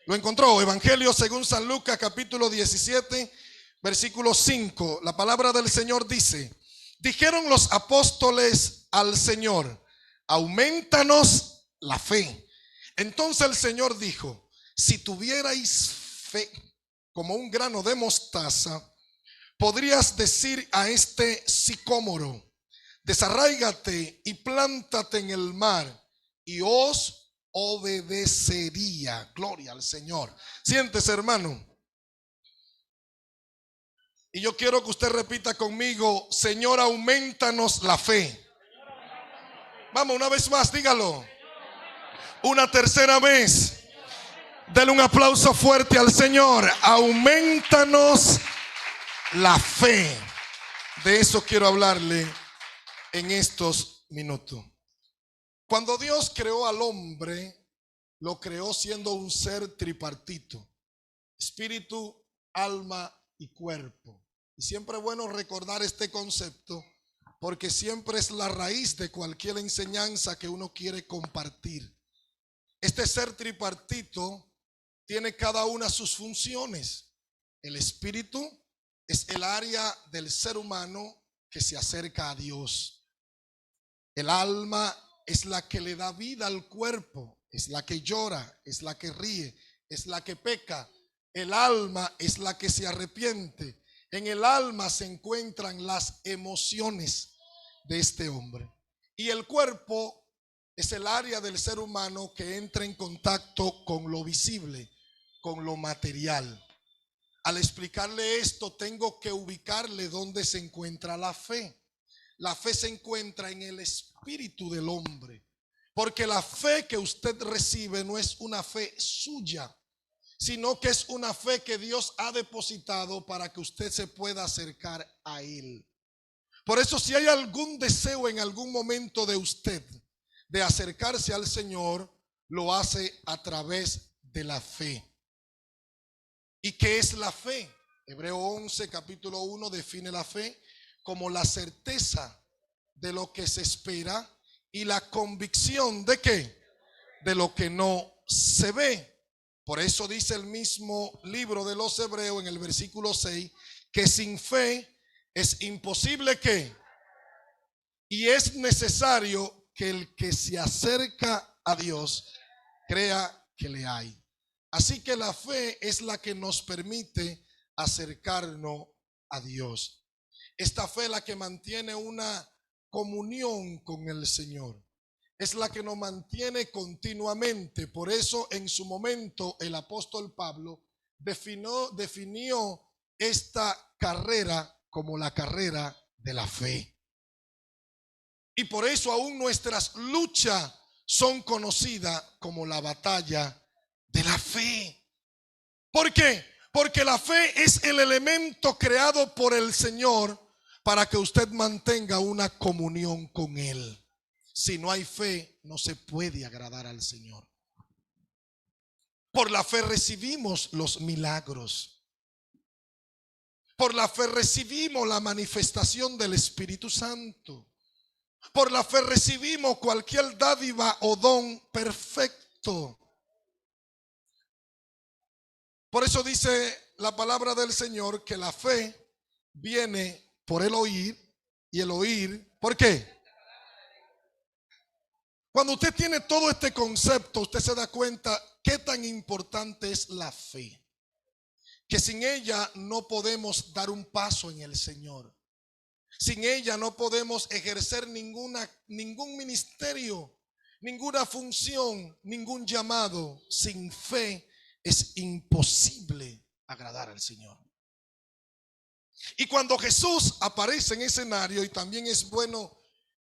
Lo encontró. Evangelio según San Lucas, capítulo 17, versículo 5. La palabra del Señor dice: dijeron los apóstoles al Señor: aumentanos la fe. Entonces el Señor dijo: si tuvierais fe como un grano de mostaza, podrías decir a este sicómoro: desarráigate y plántate en el mar, y os obedecería. Gloria al Señor. Siéntese, hermano. Y yo quiero que usted repita conmigo: Señor, aumentanos la fe. Vamos, una vez más, dígalo. Una tercera vez. Dele un aplauso fuerte al Señor. Aumentanos la fe. De eso quiero hablarle en estos minutos. Cuando Dios creó al hombre, lo creó siendo un ser tripartito: espíritu, alma y cuerpo. Y siempre es bueno recordar este concepto, porque siempre es la raíz de cualquier enseñanza que uno quiere compartir. Este ser tripartito tiene cada una sus funciones. El espíritu es el área del ser humano que se acerca a Dios. El alma es la que le da vida al cuerpo, es la que llora, es la que ríe, es la que peca. El alma es la que se arrepiente. En el alma se encuentran las emociones de este hombre. Y el cuerpo es el área del ser humano que entra en contacto con lo visible, con lo material. Al explicarle esto, tengo que ubicarle dónde se encuentra la fe. La fe se encuentra en el espíritu del hombre, porque la fe que usted recibe no es una fe suya, sino que es una fe que Dios ha depositado para que usted se pueda acercar a Él. Por eso, si hay algún deseo en algún momento de usted de acercarse al Señor, lo hace a través de la fe. ¿Y qué es la fe? Hebreo 11, capítulo 1 define la fe como la certeza de lo que se espera y la convicción ¿de qué? De lo que no se ve. Por eso dice el mismo libro de los Hebreos en el versículo 6 que sin fe es imposible que, y es necesario que el que se acerca a Dios crea que le hay. Así que la fe es la que nos permite acercarnos a Dios. Esta fe es la que mantiene una comunión con el Señor. Es la que nos mantiene continuamente. Por eso en su momento el apóstol Pablo definió esta carrera como la carrera de la fe. Y por eso aún nuestras luchas son conocidas como la batalla de la fe. ¿Por qué? Porque la fe es el elemento creado por el Señor para que usted mantenga una comunión con Él. Si no hay fe, no se puede agradar al Señor. Por la fe recibimos los milagros. Por la fe recibimos la manifestación del Espíritu Santo. Por la fe recibimos cualquier dádiva o don perfecto. Por eso dice la palabra del Señor que la fe viene por el oír, y el oír, ¿por qué? Cuando usted tiene todo este concepto, usted se da cuenta qué tan importante es la fe, que sin ella no podemos dar un paso en el Señor. Sin ella no podemos ejercer ningún ministerio, ninguna función, ningún llamado. Sin fe es imposible agradar al Señor. Y cuando Jesús aparece en escenario, y también es bueno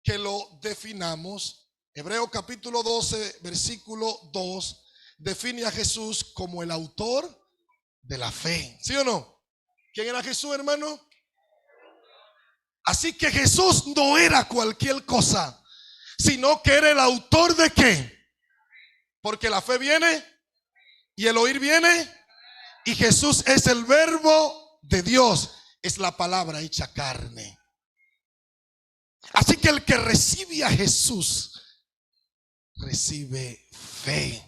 que lo definamos, Hebreos capítulo 12, versículo 2, define a Jesús como el autor de la fe. ¿Sí o no? ¿Quién era Jesús, hermano? Así que Jesús no era cualquier cosa, sino que era el autor de ¿qué? Porque la fe viene y el oír viene, y Jesús es el verbo de Dios, es la palabra hecha carne. Así que el que recibe a Jesús recibe fe.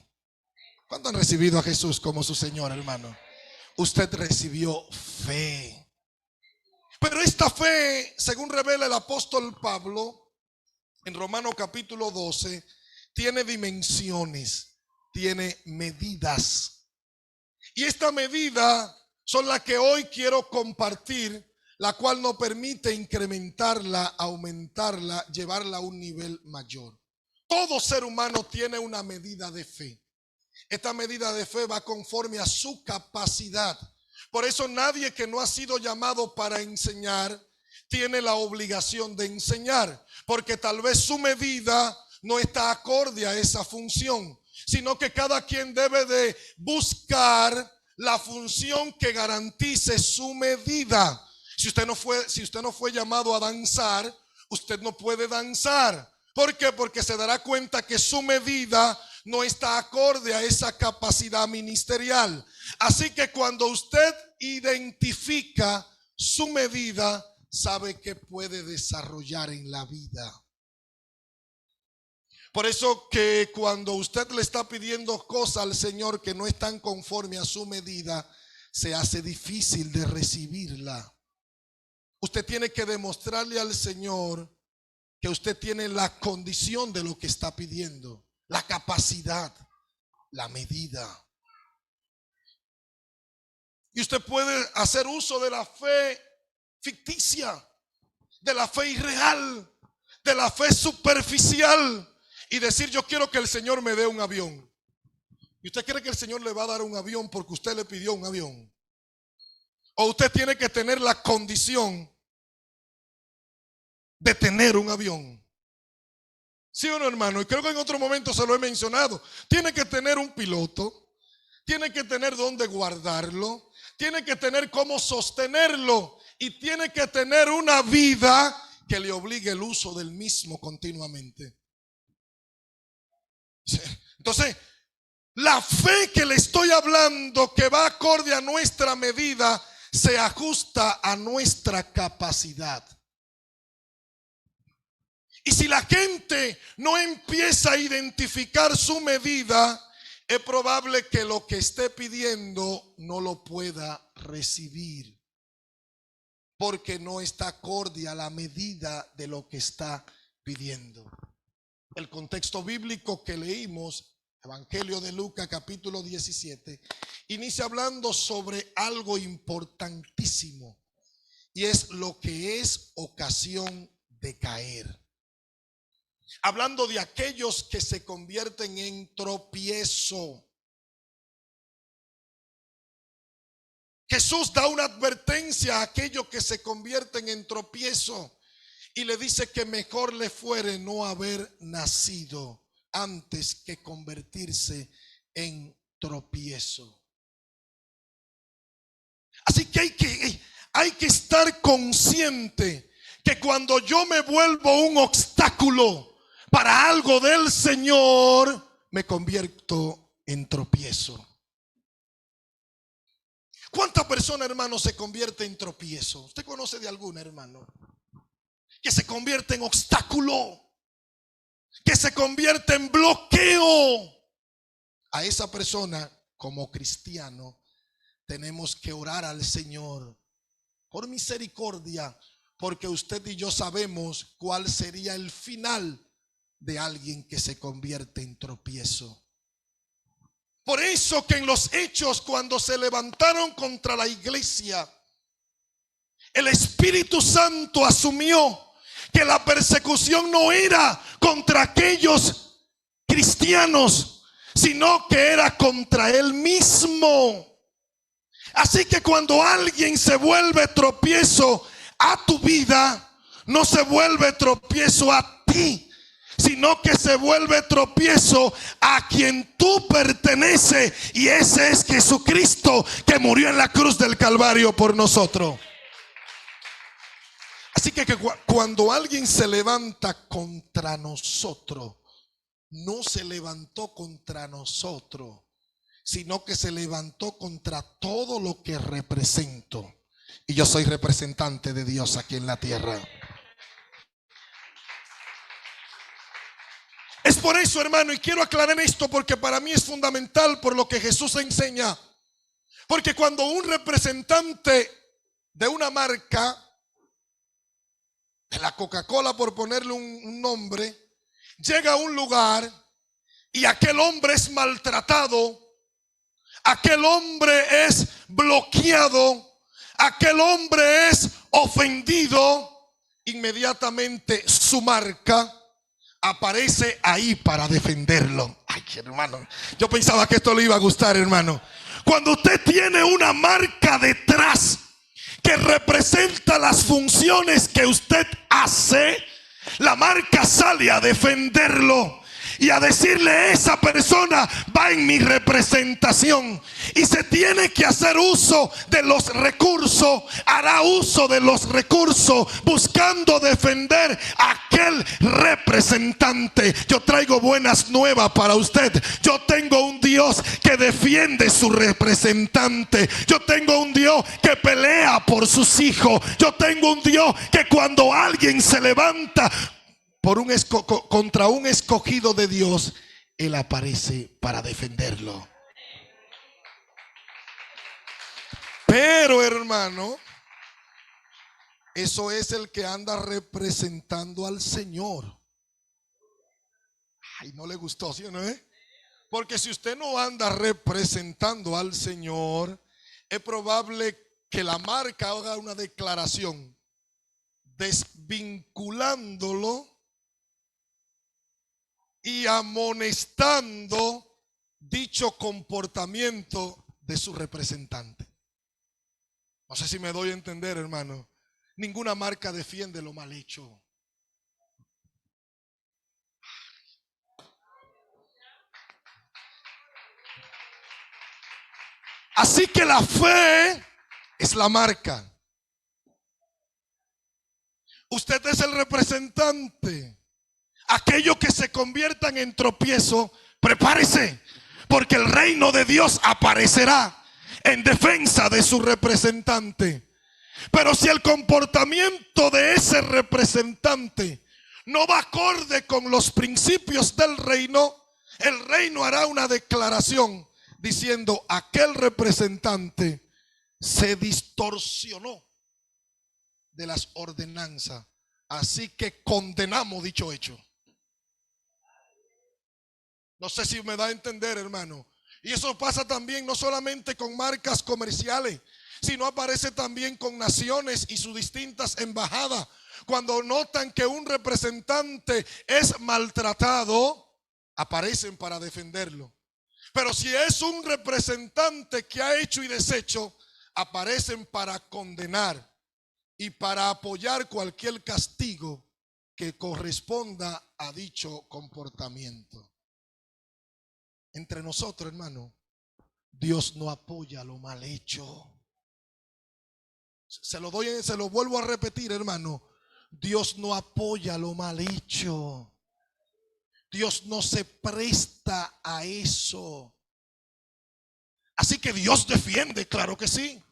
¿Cuándo han recibido a Jesús como su Señor, hermano? Usted recibió fe. Pero esta fe, según revela el apóstol Pablo en Romanos capítulo 12, tiene dimensiones, tiene medidas. Y esta medida son las que hoy quiero compartir, la cual nos permite incrementarla, aumentarla, llevarla a un nivel mayor. Todo ser humano tiene una medida de fe. Esta medida de fe va conforme a su capacidad. Por eso nadie que no ha sido llamado para enseñar tiene la obligación de enseñar, porque tal vez su medida no está acorde a esa función, sino que cada quien debe de buscar la función que garantice su medida. Si usted no fue llamado a danzar, usted no puede danzar. ¿Por qué? Porque se dará cuenta que su medida no está acorde a esa capacidad ministerial. Así que cuando usted identifica su medida, sabe que puede desarrollar en la vida. Por eso que cuando usted le está pidiendo cosas al Señor que no están conforme a su medida, se hace difícil de recibirla. Usted tiene que demostrarle al Señor que usted tiene la condición de lo que está pidiendo, la capacidad, la medida. Y usted puede hacer uso de la fe ficticia, de la fe irreal, de la fe superficial y decir: yo quiero que el Señor me dé un avión. ¿Y usted cree que el Señor le va a dar un avión porque usted le pidió un avión? ¿O usted tiene que tener la condición de tener un avión? ¿Sí o no, hermano? Y creo que en otro momento se lo he mencionado. Tiene que tener un piloto, tiene que tener dónde guardarlo, tiene que tener cómo sostenerlo y tiene que tener una vida que le obligue el uso del mismo continuamente. Entonces, la fe que le estoy hablando, que va acorde a nuestra medida, se ajusta a nuestra capacidad. Y si la gente no empieza a identificar su medida, es probable que lo que esté pidiendo no lo pueda recibir, porque no está acorde a la medida de lo que está pidiendo. El contexto bíblico que leímos, Evangelio de Lucas capítulo 17, inicia hablando sobre algo importantísimo, y es lo que es ocasión de caer. Hablando de aquellos que se convierten en tropiezo. Jesús da una advertencia a aquellos que se convierten en tropiezo y le dice que mejor le fuere no haber nacido antes que convertirse en tropiezo. Así que hay que estar consciente que cuando yo me vuelvo un obstáculo para algo del Señor, me convierto en tropiezo. ¿Cuántas personas, hermano, se convierte en tropiezo? ¿Usted conoce de alguna, hermano? Que se convierte en obstáculo, que se convierte en bloqueo. A esa persona, como cristiano, tenemos que orar al Señor por misericordia, porque usted y yo sabemos cuál sería el final de alguien que se convierte en tropiezo. Por eso que en los hechos, cuando se levantaron contra la iglesia, el Espíritu Santo asumió que la persecución no era contra aquellos cristianos, sino que era contra él mismo. Así que cuando alguien se vuelve tropiezo a tu vida, no se vuelve tropiezo a ti, sino que se vuelve tropiezo a quien tú perteneces, y ese es Jesucristo, que murió en la cruz del Calvario por nosotros. Así que cuando alguien se levanta contra nosotros, no se levantó contra nosotros, sino que se levantó contra todo lo que represento. Y yo soy representante de Dios aquí en la tierra. Es por eso, hermano, y quiero aclarar esto porque para mí es fundamental por lo que Jesús enseña. Porque cuando un representante de una marca, de la Coca-Cola por ponerle un nombre, llega a un lugar y aquel hombre es maltratado, aquel hombre es bloqueado, aquel hombre es ofendido, inmediatamente su marca aparece ahí para defenderlo. Ay, hermano, yo pensaba que esto le iba a gustar, hermano. Cuando usted tiene una marca detrás que representa las funciones que usted hace, la marca sale a defenderlo y a decirle: esa persona va en mi representación y se tiene que hacer uso de los recursos, hará uso de los recursos buscando defender a aquel representante. Yo traigo buenas nuevas para usted. Yo tengo un Dios que defiende su representante. Yo tengo un Dios que pelea por sus hijos. Yo tengo un Dios que cuando alguien se levanta contra un escogido de Dios, Él aparece para defenderlo. Pero, hermano, eso es el que anda representando al Señor. Ay, no le gustó, ¿sí o no? Porque si usted no anda representando al Señor, es probable que la marca haga una declaración desvinculándolo y amonestando dicho comportamiento de su representante. No sé si me doy a entender, hermano. Ninguna marca defiende lo mal hecho. Así que la fe es la marca. Usted es el representante. Aquellos que se conviertan en tropiezo, prepárese, porque el reino de Dios aparecerá en defensa de su representante. Pero si el comportamiento de ese representante no va acorde con los principios del reino, el reino hará una declaración diciendo: aquel representante se distorsionó de las ordenanzas, así que condenamos dicho hecho. No sé si me da a entender, hermano. Y eso pasa también no solamente con marcas comerciales, sino aparece también con naciones y sus distintas embajadas. Cuando notan que un representante es maltratado, aparecen para defenderlo. Pero si es un representante que ha hecho y deshecho, aparecen para condenar y para apoyar cualquier castigo que corresponda a dicho comportamiento. Entre nosotros, hermano, Dios no apoya lo mal hecho. Se lo vuelvo a repetir, hermano. Dios no apoya lo mal hecho. Dios no se presta a eso. Así que Dios defiende, claro que sí.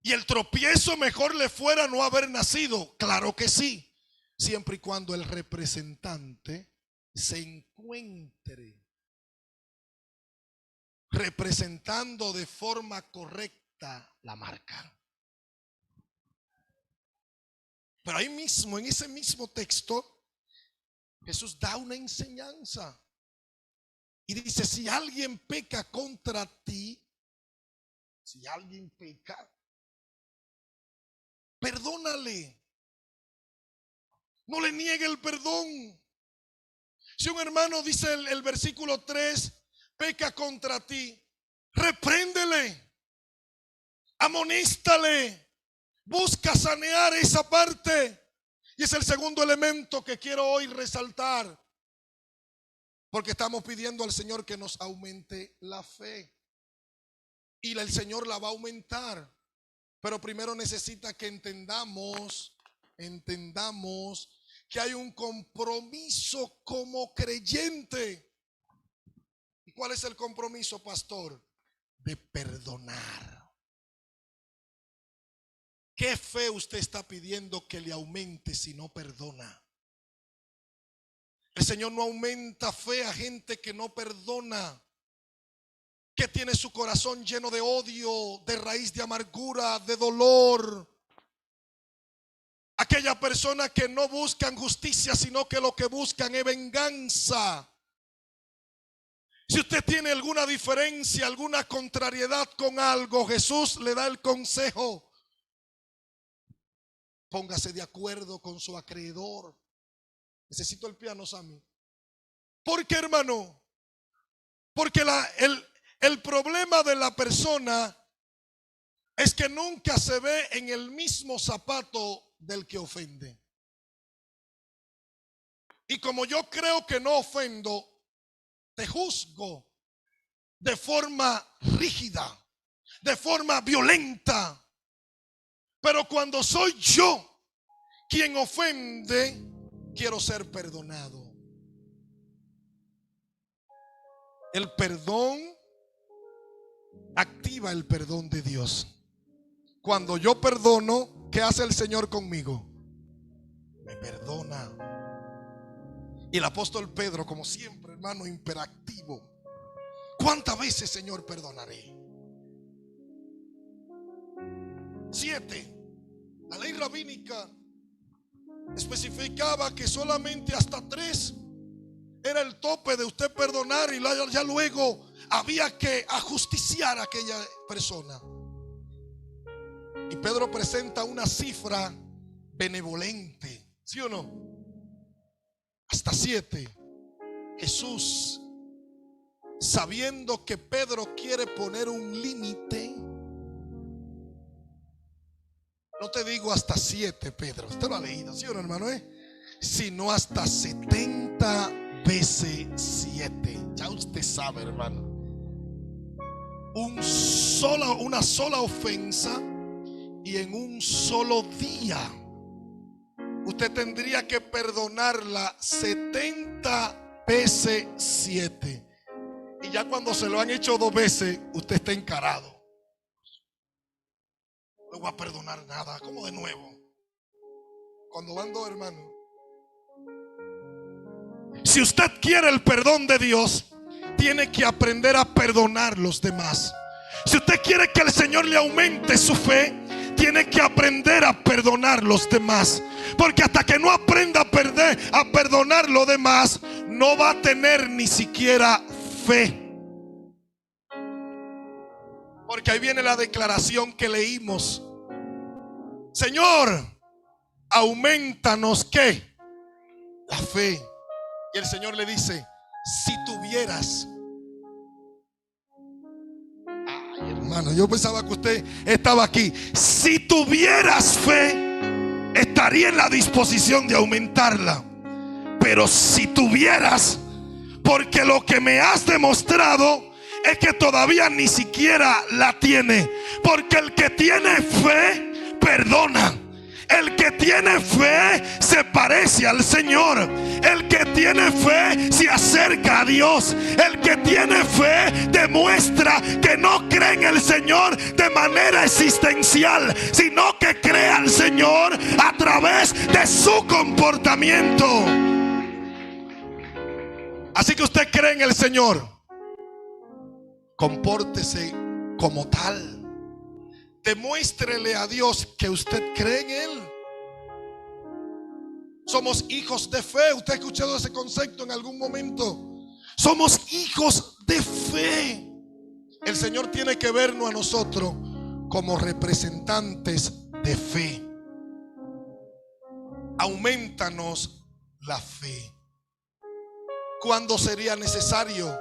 Y el tropiezo mejor le fuera no haber nacido, claro que sí. Siempre y cuando el representante se encuentre representando de forma correcta la marca. Pero ahí mismo, en ese mismo texto, Jesús da una enseñanza y dice: si alguien peca contra ti, si alguien peca, perdónale, no le niegue el perdón. Si un hermano, dice el versículo 3, peca contra ti, repréndele, amonéstale, busca sanear esa parte. Y es el segundo elemento que quiero hoy resaltar, porque estamos pidiendo al Señor que nos aumente la fe. Y el Señor la va a aumentar, pero primero necesita que entendamos que hay un compromiso como creyente. ¿Y cuál es el compromiso, pastor? De perdonar. ¿Qué fe usted está pidiendo que le aumente si no perdona? El Señor no aumenta fe a gente que no perdona, que tiene su corazón lleno de odio, de raíz de amargura, de dolor. Aquella persona que no buscan justicia, sino que lo que buscan es venganza. Si usted tiene alguna diferencia, alguna contrariedad con algo, Jesús le da el consejo: póngase de acuerdo con su acreedor. Necesito el piano, Sammy. ¿Por qué, hermano? Porque el problema de la persona es que nunca se ve en el mismo zapato del que ofende. Y como yo creo que no ofendo, te juzgo de forma rígida, de forma violenta. Pero cuando soy yo quien ofende, quiero ser perdonado. El perdón activa el perdón de Dios. Cuando yo perdono, ¿qué hace el Señor conmigo? Me perdona. Y el apóstol Pedro, como siempre, hermano, imperativo: ¿cuántas veces, Señor, perdonaré? 7. La ley rabínica especificaba que solamente hasta 3 era el tope de usted perdonar, y ya luego había que ajusticiar a aquella persona. Y Pedro presenta una cifra benevolente, ¿sí o no? Hasta 7. Jesús, sabiendo que Pedro quiere poner un límite, no te digo hasta 7, Pedro, usted lo ha leído, ¿sí o no, hermano? Sino hasta 70 veces 7. Ya usted sabe, hermano. Una sola ofensa, y en un solo día usted tendría que perdonarla 70 veces 7. Y ya cuando se lo han hecho 2 veces, usted está encarado. No voy a perdonar nada, como de nuevo. Cuando van 2, hermanos. Si usted quiere el perdón de Dios, tiene que aprender a perdonar los demás. Si usted quiere que el Señor le aumente su fe, tiene que aprender a perdonar los demás. Porque hasta que no aprenda a perdonar los demás, no va a tener ni siquiera fe. Porque ahí viene la declaración que leímos: Señor, aumentanos ¿qué? La fe. Y el Señor le dice: si tuvieras. Ay, hermano, yo pensaba que usted estaba aquí. Si tuvieras fe, estaría en la disposición de aumentarla. Pero si tuvieras, porque lo que me has demostrado es que todavía ni siquiera la tiene. Porque el que tiene fe, perdona. El que tiene fe se parece al Señor. El que tiene fe se acerca a Dios. El que tiene fe demuestra que no cree en el Señor de manera existencial, sino que cree al Señor a través de su comportamiento. Así que usted cree en el Señor, compórtese como tal. Demuéstrele a Dios que usted cree en Él. Somos hijos de fe. ¿Usted ha escuchado ese concepto en algún momento? Somos hijos de fe. El Señor tiene que vernos a nosotros como representantes de fe. Aumentanos la fe. ¿Cuándo sería necesario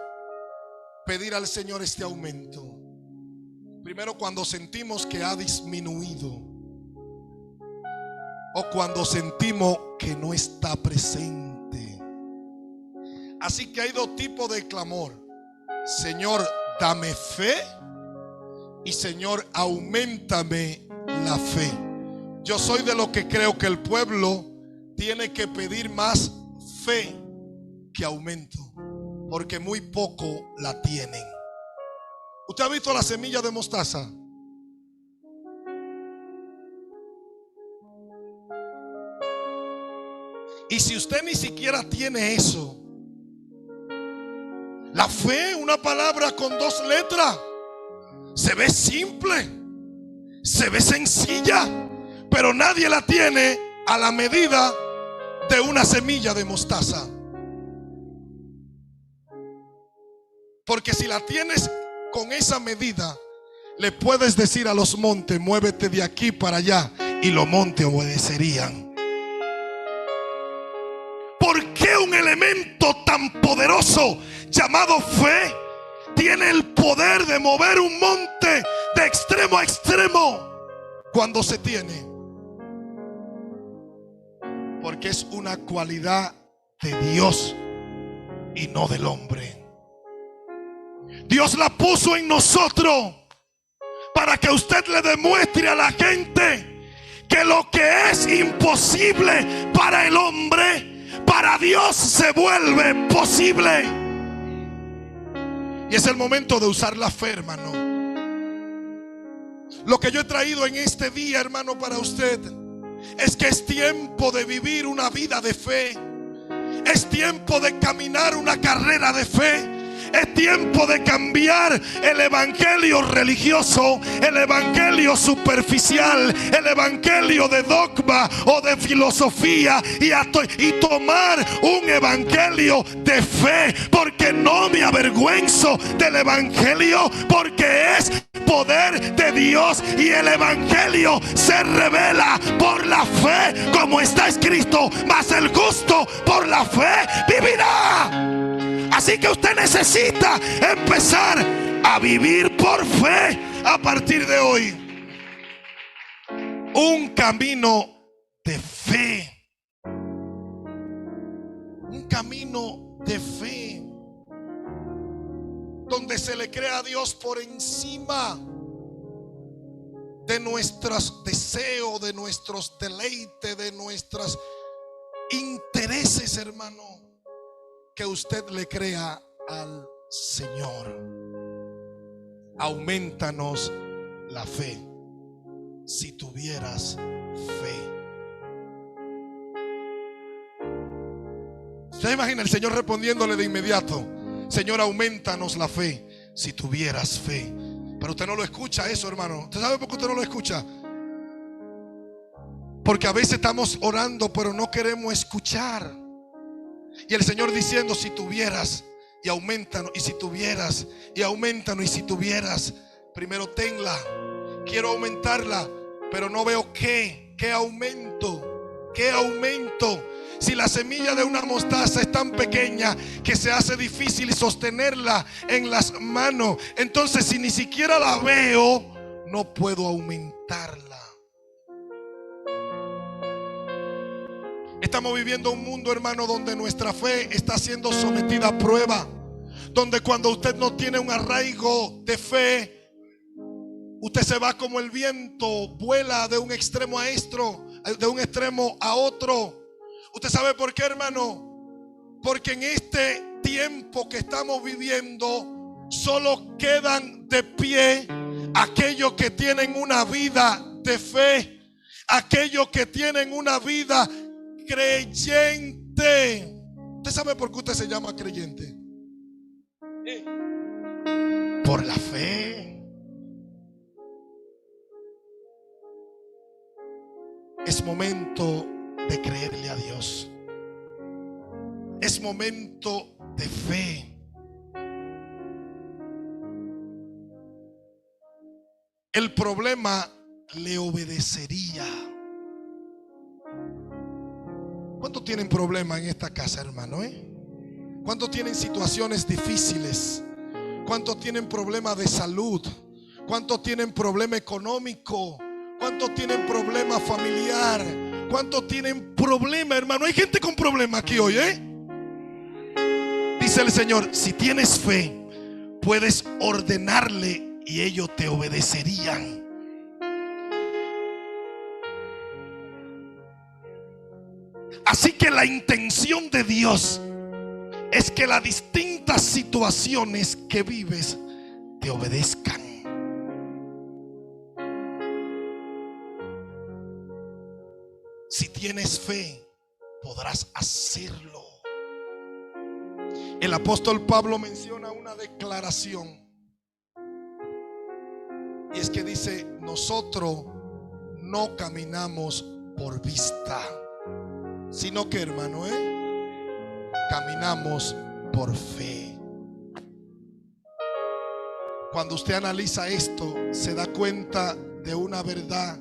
pedir al Señor este aumento? Primero, cuando sentimos que ha disminuido, o cuando sentimos que no está presente. Así que hay 2 tipos de clamor: Señor, dame fe, y Señor, auméntame la fe. Yo soy de los que creo que el pueblo tiene que pedir más fe que aumento, porque muy poco la tienen. ¿Usted ha visto la semilla de mostaza? Y si usted ni siquiera tiene eso, la fe, una palabra con 2 letras, se ve simple, se ve sencilla, pero nadie la tiene a la medida de una semilla de mostaza. Porque si la tienes con esa medida, le puedes decir a los montes: muévete de aquí para allá, y los montes obedecerían. ¿Por qué un elemento tan poderoso llamado fe tiene el poder de mover un monte de extremo a extremo cuando se tiene? Porque es una cualidad de Dios y no del hombre. Dios la puso en nosotros para que usted le demuestre a la gente que lo que es imposible para el hombre, para Dios se vuelve posible. Y es el momento de usar la fe, hermano. Lo que yo he traído en este día, hermano, para usted, es que es tiempo de vivir una vida de fe. Es tiempo de caminar una carrera de fe. Es tiempo de cambiar el evangelio religioso, el evangelio superficial, el evangelio de dogma o de filosofía, y tomar un evangelio de fe. Porque no me avergüenzo del evangelio, porque es poder de Dios, y el evangelio se revela por la fe, como está escrito: mas el justo por la fe vivirá. Así que usted necesita empezar a vivir por fe a partir de hoy. Un camino de fe. Un camino de fe, donde se le crea a Dios por encima de nuestros deseos, de nuestros deleites, de nuestros intereses, hermano. Que usted le crea al Señor. Aumentanos la fe. Si tuvieras fe. ¿Usted imagina el Señor respondiéndole de inmediato: Señor, aumentanos la fe si tuvieras fe? Pero usted no lo escucha eso, hermano. ¿Usted sabe por qué usted no lo escucha? Porque a veces estamos orando, pero no queremos escuchar. Y el Señor diciendo: si tuvieras, y aumentanos, y si tuvieras, y aumentanos, y si tuvieras. Primero tenla. Quiero aumentarla, pero no veo qué aumento. ¿Qué aumento? Si la semilla de una mostaza es tan pequeña que se hace difícil sostenerla en las manos, entonces si ni siquiera la veo, no puedo aumentarla. Estamos viviendo un mundo, hermano, donde nuestra fe está siendo sometida a prueba. Donde cuando usted no tiene un arraigo de fe, usted se va como el viento, vuela de un extremo a otro. ¿Usted sabe por qué, hermano? Porque en este tiempo que estamos viviendo, solo quedan de pie aquellos que tienen una vida de fe, aquellos que tienen una vida creyente. ¿Usted sabe por qué usted se llama creyente? Por la fe. Es momento de creerle a Dios. Es momento de fe. El problema le obedecería. ¿Cuántos tienen problemas en esta casa, hermano? ¿Cuántos tienen situaciones difíciles? ¿Cuántos tienen problemas de salud? ¿Cuántos tienen problema económico? ¿Cuántos tienen problema familiar? ¿Cuántos tienen problema, hermano? Hay gente con problema aquí hoy, Dice el Señor: si tienes fe, puedes ordenarle y ellos te obedecerían. Así que la intención de Dios es que las distintas situaciones que vives te obedezcan. Si tienes fe, podrás hacerlo. El apóstol Pablo menciona una declaración, y es que dice: nosotros no caminamos por vista, sino que, hermano, caminamos por fe. Cuando usted analiza esto, se da cuenta de una verdad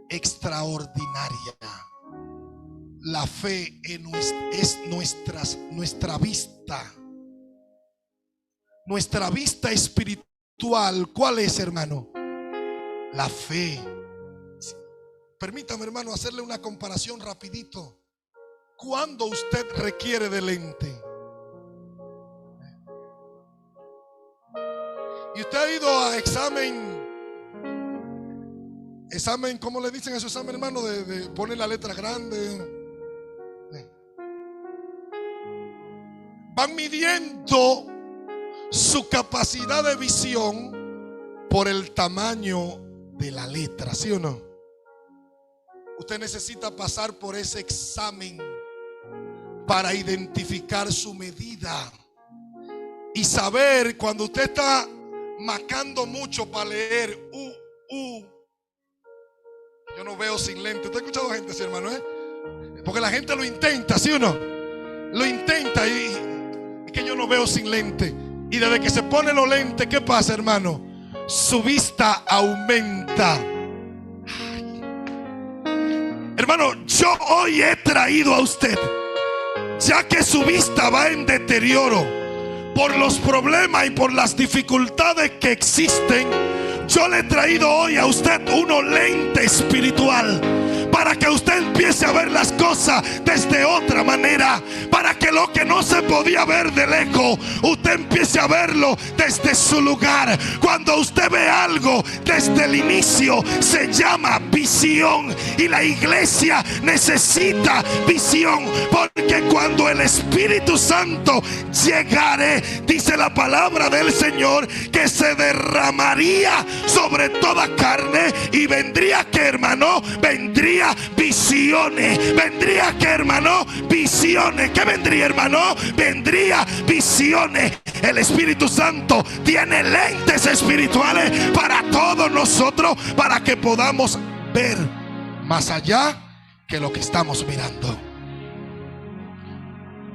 extraordinaria. La fe es nuestra vista. Nuestra vista espiritual, ¿cuál es, hermano? La fe. Permítame, hermano, hacerle una comparación rapidito. ¿Cuándo usted requiere de lente? Y usted ha ido a examen, ¿cómo le dicen a su examen, hermano? De poner la letra grande. Van midiendo su capacidad de visión por el tamaño de la letra, ¿sí o no? Usted necesita pasar por ese examen para identificar su medida y saber cuando usted está macando mucho para leer. Yo no veo sin lente. ¿Usted ha escuchado gente así, hermano? Porque la gente lo intenta, ¿sí o no? Lo intenta y es que yo no veo sin lente. Y desde que se pone los lentes, ¿qué pasa, hermano? Su vista aumenta. Ay. Hermano, yo hoy he traído a usted, ya que su vista va en deterioro por los problemas y por las dificultades que existen, yo le he traído hoy a usted unos lente espiritual para que usted empiece a ver las cosas desde otra manera, para que lo que no se podía ver de lejos, usted empiece a verlo desde su lugar. Cuando usted ve algo desde el inicio, se llama visión, y la iglesia necesita visión, porque cuando el Espíritu Santo llegare, dice la palabra del Señor, que se derramaría sobre toda carne, y vendría, que hermano, vendría visiones. Vendría, que hermano, visiones. ¿Qué vendría, hermano? Vendría visiones. El Espíritu Santo tiene lentes espirituales para todos nosotros, para que podamos ver más allá que lo que estamos mirando.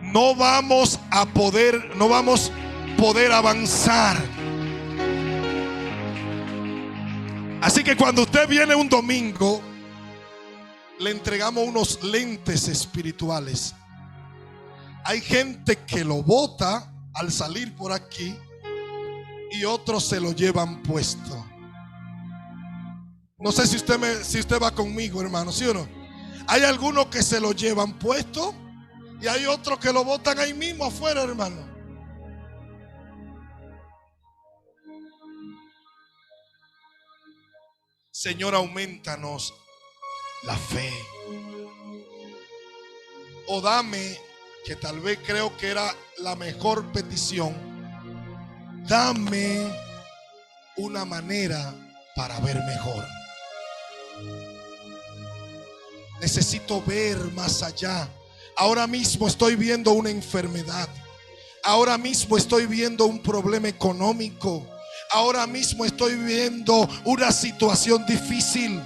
No vamos a poder avanzar. Así que cuando usted viene un domingo, le entregamos unos lentes espirituales. Hay gente que lo bota al salir por aquí y otros se lo llevan puesto. No sé si usted va conmigo, hermano, ¿sí o no? Hay algunos que se lo llevan puesto y hay otros que lo botan ahí mismo afuera, hermano. Señor, aumentanos la fe. O dame, que tal vez creo que era la mejor petición, dame una manera para ver mejor. Necesito ver más allá. Ahora mismo estoy viendo una enfermedad. Ahora mismo estoy viendo un problema económico. Ahora mismo estoy viendo una situación difícil.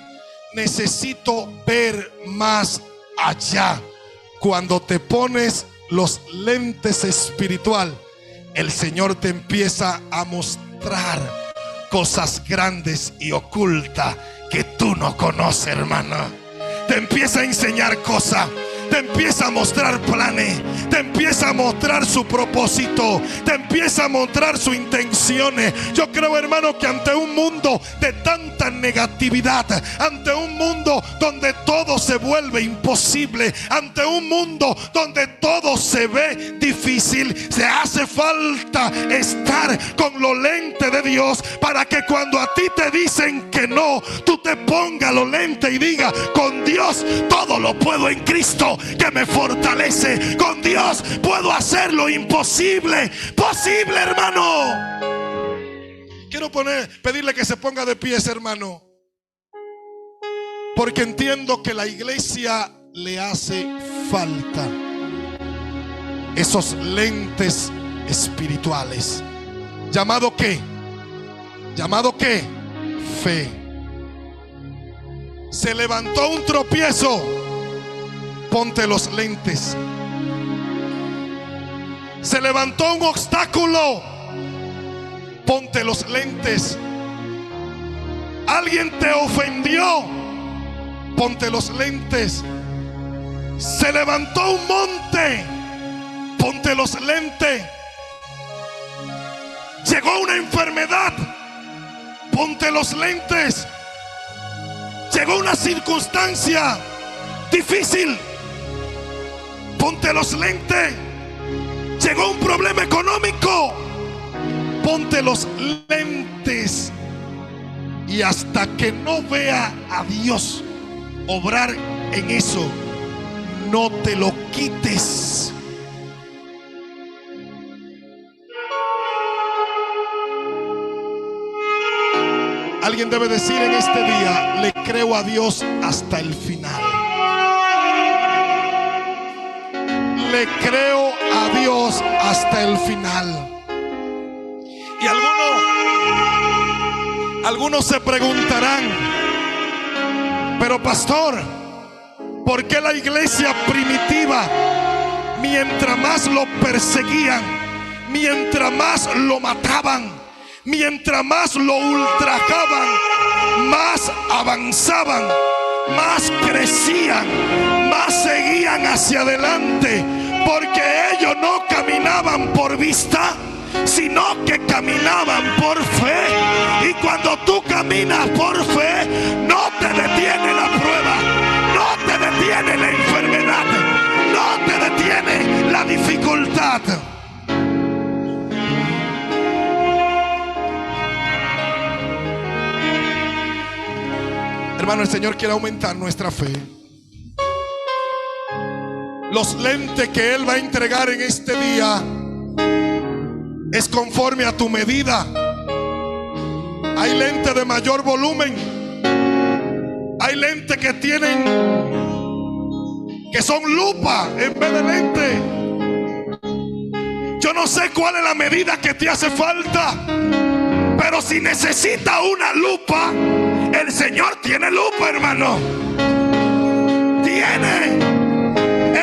Necesito ver más allá. Cuando te pones los lentes espiritual, el Señor te empieza a mostrar cosas grandes y ocultas que tú no conoces, hermano. Te empieza a enseñar cosas. Te empieza a mostrar planes, te empieza a mostrar su propósito, te empieza a mostrar sus intenciones. Yo creo, hermano, que ante un mundo de tanta negatividad, ante un mundo donde todo se vuelve imposible, ante un mundo donde todo se ve difícil, se hace falta estar con los lentes de Dios, para que cuando a ti te dicen que no, tú te pongas los lentes y digas: con Dios todo lo puedo en Cristo que me fortalece. Con Dios puedo hacer lo imposible posible, hermano. Quiero pedirle que se ponga de pie, hermano, porque entiendo que la iglesia le hace falta esos lentes espirituales. ¿Llamado qué? ¿Llamado qué? Fe. Se levantó un tropiezo, ponte los lentes. Se levantó un obstáculo, ponte los lentes. Alguien te ofendió, ponte los lentes. Se levantó un monte, ponte los lentes. Llegó una enfermedad, ponte los lentes. Llegó una circunstancia difícil, ponte los lentes. Llegó un problema económico, ponte los lentes. Y hasta que no vea a Dios obrar en eso, no te lo quites. Alguien debe decir en este día: le creo a Dios hasta el final. Le creo a Dios hasta el final. Y algunos se preguntarán: pero pastor, ¿por qué la iglesia primitiva, mientras más lo perseguían, mientras más lo mataban, mientras más lo ultrajaban, más avanzaban, más crecían, más seguían hacia adelante? Porque ellos no caminaban por vista, sino que caminaban por fe. Y cuando tú caminas por fe, no te detiene la prueba, no te detiene la enfermedad, no te detiene la dificultad. Hermano, el Señor quiere aumentar nuestra fe. Los lentes que Él va a entregar en este día es conforme a tu medida. Hay lentes de mayor volumen, hay lentes que tienen, que son lupa en vez de lente. Yo no sé cuál es la medida que te hace falta, pero si necesita una lupa, el Señor tiene lupa, hermano. Tiene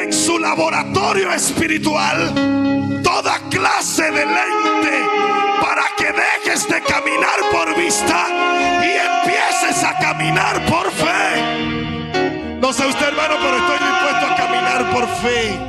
en su laboratorio espiritual toda clase de lente para que dejes de caminar por vista y empieces a caminar por fe. No sé usted, hermano, pero estoy dispuesto a caminar por fe.